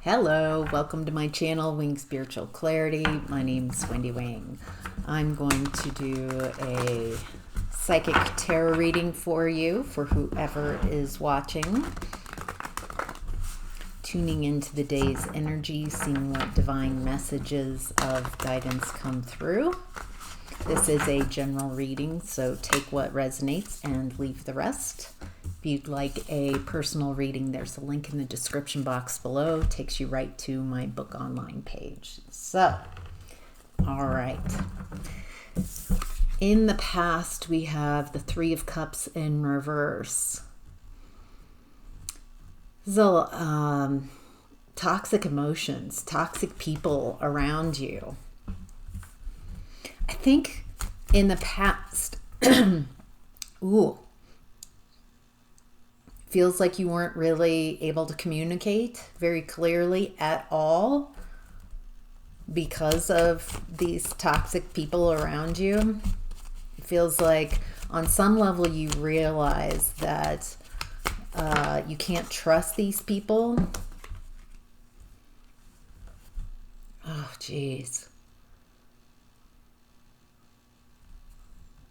Hello, welcome to my channel, Wing Spiritual Clarity. My name's Wendy Wing. I'm going to do a psychic tarot reading for you, for whoever is watching. Tuning into the day's energy, seeing what divine messages of guidance come through. This is a general reading, so take what resonates and leave the rest. If you'd like a personal reading, there's a link in the description box below. It takes you right to my book online page. So, all right. In the past, we have the Three of Cups in reverse. So, toxic emotions, toxic people around you. I think in the past, feels like you weren't really able to communicate very clearly at all because of these toxic people around you. It feels like on some level you realize that you can't trust these people. Oh, geez.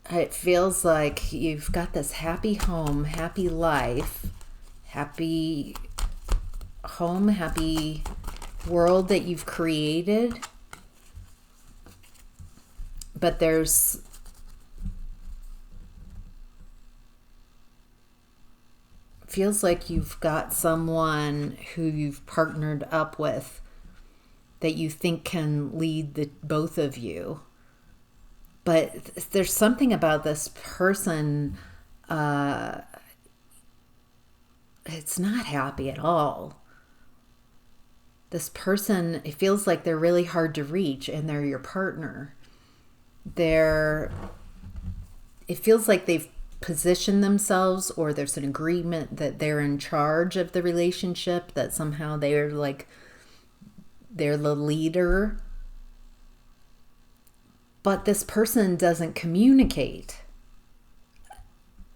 It feels like you've got this happy home, happy life, happy home, happy world that you've created. But feels like you've got someone who you've partnered up with that you think can lead the both of you. But there's something about this person, it's not happy at all. This person, it feels like they're really hard to reach, and they're your partner. It feels like they've positioned themselves, or there's an agreement that they're in charge of the relationship, that somehow they're the leader. But this person doesn't communicate.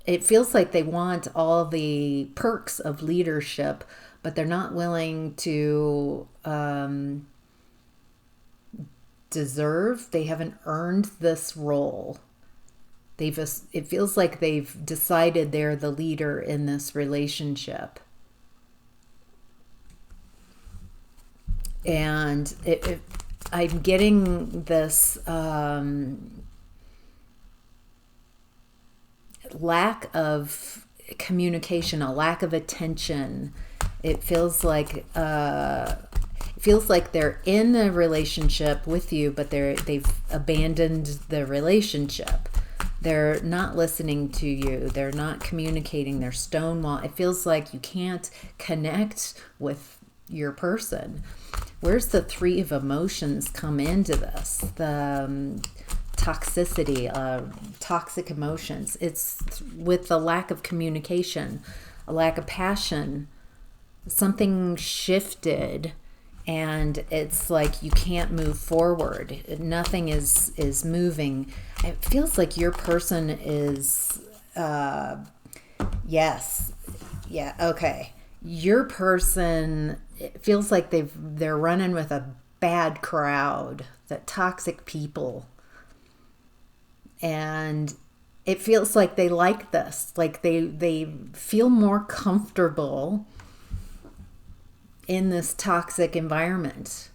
It feels like they want all the perks of leadership, but they're not willing to they haven't earned this role. It feels like they've decided they're the leader in this relationship. And I'm getting this lack of communication, a lack of attention. It feels like they're in a relationship with you, but they've abandoned the relationship. They're not listening to you. They're not communicating. They're stonewall. It feels like you can't connect with your person. Where's the Three of Emotions come into this? The toxicity, toxic emotions. It's with the lack of communication, a lack of passion. Something shifted, and it's like you can't move forward. Nothing is moving. It feels like your person is, yes, yeah, okay. Your person, it feels like they're running with a bad crowd, that toxic people. And it feels like they like this. Like they feel more comfortable in this toxic environment.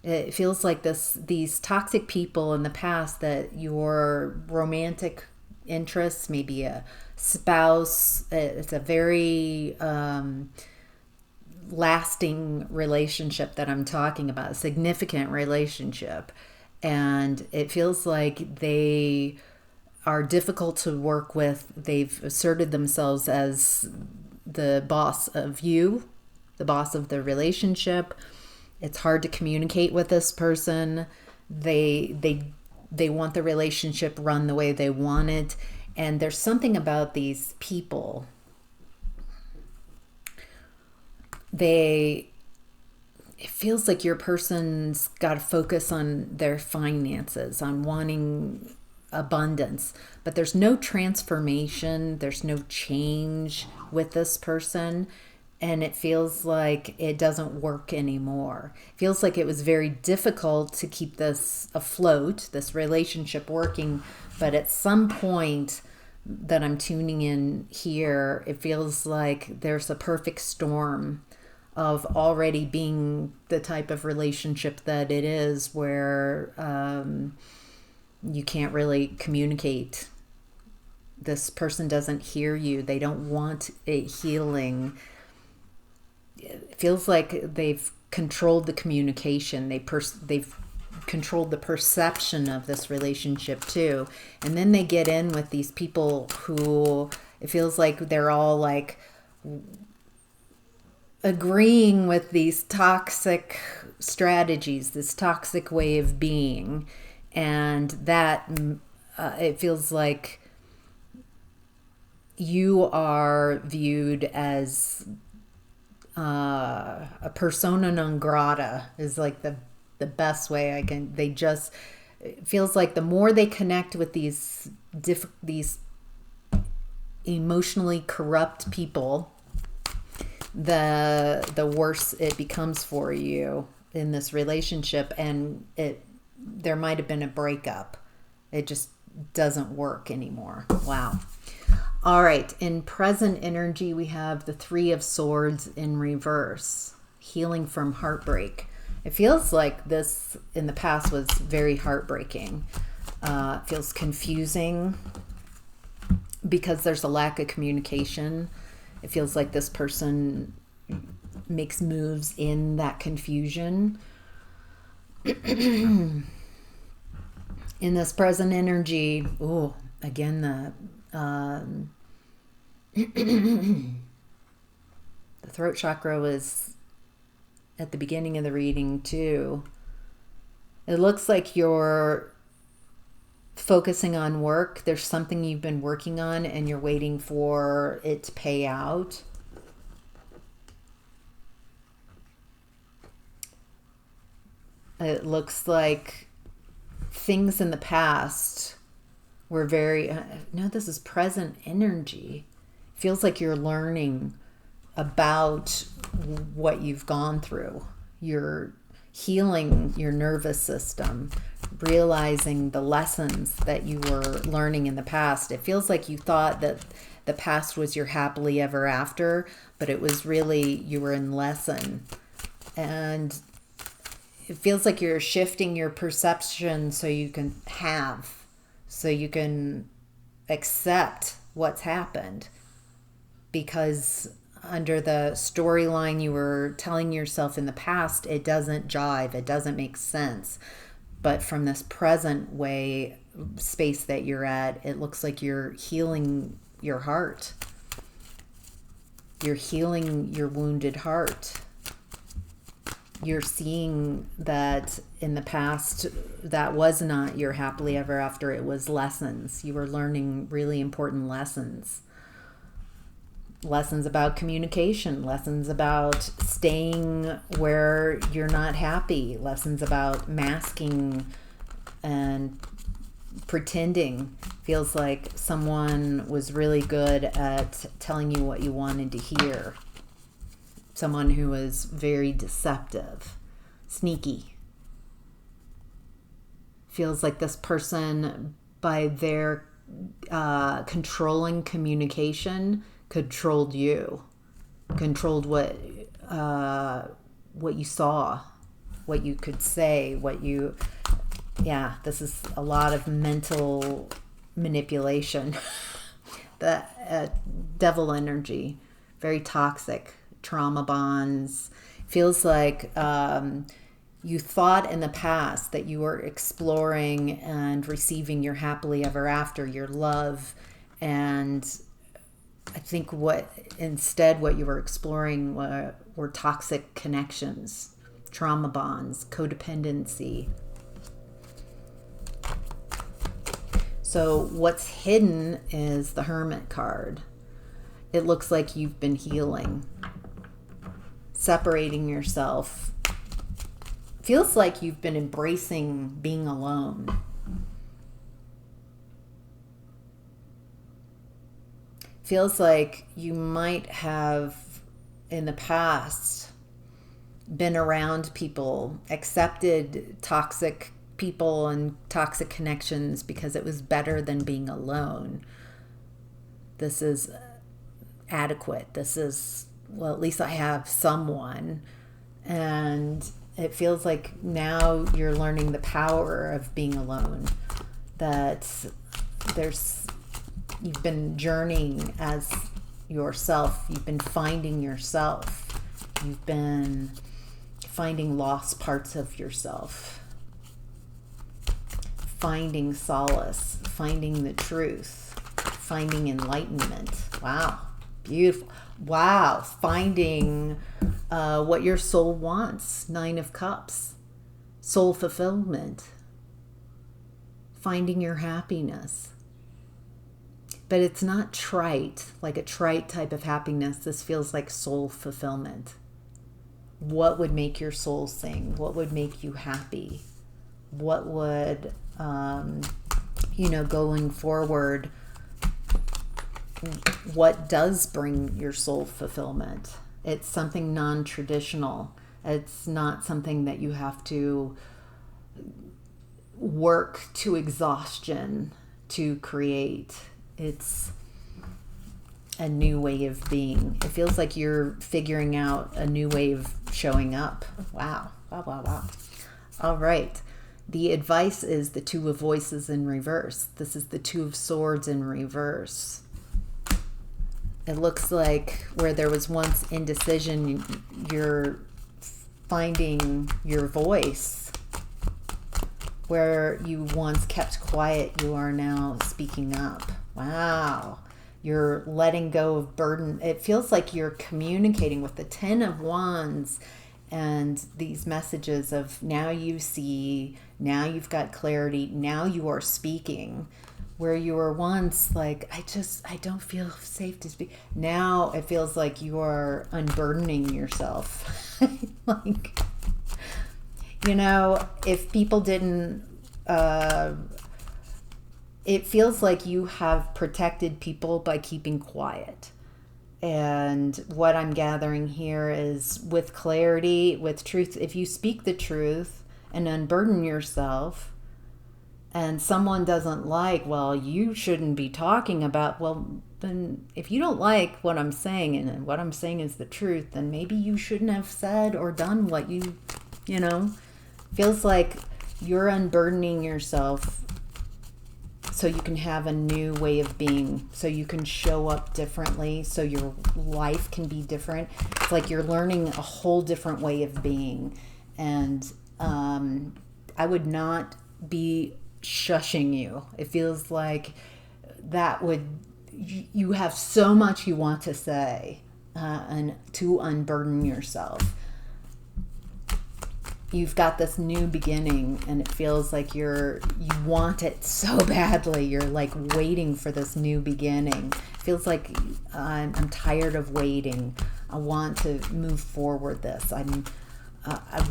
It feels like these toxic people in the past, that your romantic interests, maybe a spouse, it's a very lasting relationship that I'm talking about, a significant relationship. And it feels like they are difficult to work with. They've asserted themselves as the boss of you, the boss of the relationship. It's hard to communicate with this person. They want the relationship run the way they want it. And there's something about these people. It feels like your person's got to focus on their finances, on wanting abundance, but there's no transformation, there's no change with this person. and it feels like it doesn't work anymore. It feels like it was very difficult to keep this afloat, this relationship working, but at some point that I'm tuning in here, it feels like there's a perfect storm of already being the type of relationship that it is, where you can't really communicate. This person doesn't hear you. They don't want a healing. It feels like they've controlled the communication. They've controlled the perception of this relationship too. And then they get in with these people who it feels like they're all like agreeing with these toxic strategies, this toxic way of being. And that it feels like you are viewed as a persona non grata is like the best way I can. They just, it feels like the more they connect with these emotionally corrupt people, the worse it becomes for you in this relationship. And there might have been a breakup. It just doesn't work anymore. Wow. All right, in present energy, we have the Three of Swords in reverse, healing from heartbreak. It feels like this in the past was very heartbreaking. It feels confusing because there's a lack of communication. It feels like this person makes moves in that confusion. In this present energy, again, the throat chakra was at the beginning of the reading too. It looks like you're focusing on work. There's something you've been working on and you're waiting for it to pay out. It looks like things in the past were very, no, this is present energy. Feels like you're learning about what you've gone through. You're healing your nervous system, realizing the lessons that you were learning in the past. It feels like you thought that the past was your happily ever after, but it was really you were in lesson. And it feels like you're shifting your perception so you can accept what's happened. Because under the storyline you were telling yourself in the past, it doesn't jive, it doesn't make sense. But from this present space that you're at, it looks like you're healing your heart. You're healing your wounded heart. You're seeing that in the past, that was not your happily ever after. It was lessons. You were learning really important lessons. Lessons about communication, lessons about staying where you're not happy, lessons about masking and pretending. Feels like someone was really good at telling you what you wanted to hear. Someone who was very deceptive, sneaky. Feels like this person, by their controlling communication, controlled you, controlled what you saw, what you could say, this is a lot of mental manipulation. The devil energy, very toxic. Trauma bonds. Feels like you thought in the past that you were exploring and receiving your happily ever after, your love, and I think what you were exploring were toxic connections, trauma bonds, codependency. So what's hidden is the Hermit card. It looks like you've been healing. Separating yourself. Feels like you've been embracing being alone. Feels like you might have in the past been around people, accepted toxic people and toxic connections because it was better than being alone. This is adequate. This is, well, at least I have someone. And it feels like now you're learning the power of being alone. That you've been journeying as yourself. You've been finding yourself. You've been finding lost parts of yourself. Finding solace, finding the truth, finding enlightenment. Wow, beautiful. Wow, finding what your soul wants. 9 of Cups, soul fulfillment, finding your happiness. But it's not trite, like a trite type of happiness. This feels like soul fulfillment. What would make your soul sing? What would make you happy? What would, going forward, what does bring your soul fulfillment? It's something non-traditional. It's not something that you have to work to exhaustion to create. It's a new way of being. It feels like you're figuring out a new way of showing up. Wow. Wow, wow, wow. All right. The advice is the 2 of Voices in reverse. This is the 2 of Swords in reverse. It looks like where there was once indecision, you're finding your voice. Where you once kept quiet, you are now speaking up. Wow. You're letting go of burden. It feels like you're communicating with the 10 of Wands and these messages of now you see, now you've got clarity, now you are speaking. Where you were once like, I don't feel safe to speak. Now it feels like you are unburdening yourself. Like, if people didn't, it feels like you have protected people by keeping quiet. And what I'm gathering here is with clarity, with truth, if you speak the truth and unburden yourself, and someone doesn't like, well, you shouldn't be talking about, well, then if you don't like what I'm saying and what I'm saying is the truth, then maybe you shouldn't have said or done what feels like you're unburdening yourself so you can have a new way of being, so you can show up differently, so your life can be different. It's like you're learning a whole different way of being. And I would not be shushing you. It feels like you have so much you want to say and to unburden yourself. You've got this new beginning and it feels like you want it so badly. You're like waiting for this new beginning. It feels like I'm tired of waiting. I want to move forward this. I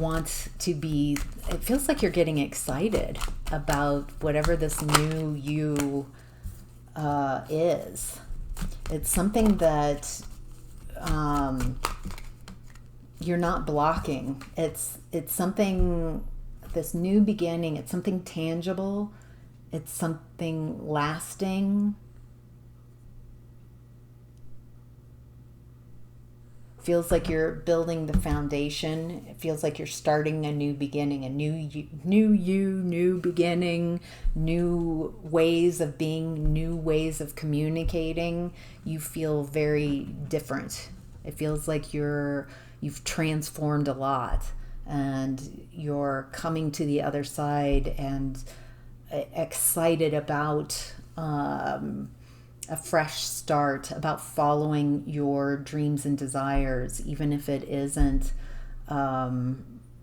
want to be, it feels like you're getting excited about whatever this new you is. It's something that you're not blocking. It's something, this new beginning, it's something tangible. It's something lasting. Feels like you're building the foundation. It feels like you're starting a new beginning, a new beginning, new ways of being, new ways of communicating. You feel very different. It feels like you've transformed a lot and you're coming to the other side and excited about a fresh start, about following your dreams and desires, even if it isn't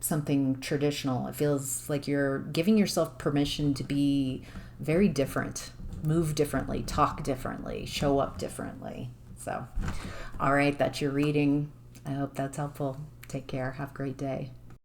something traditional. It feels like you're giving yourself permission to be very different, move differently, talk differently, show up differently. So, all right, that's your reading. I hope that's helpful. Take care. Have a great day.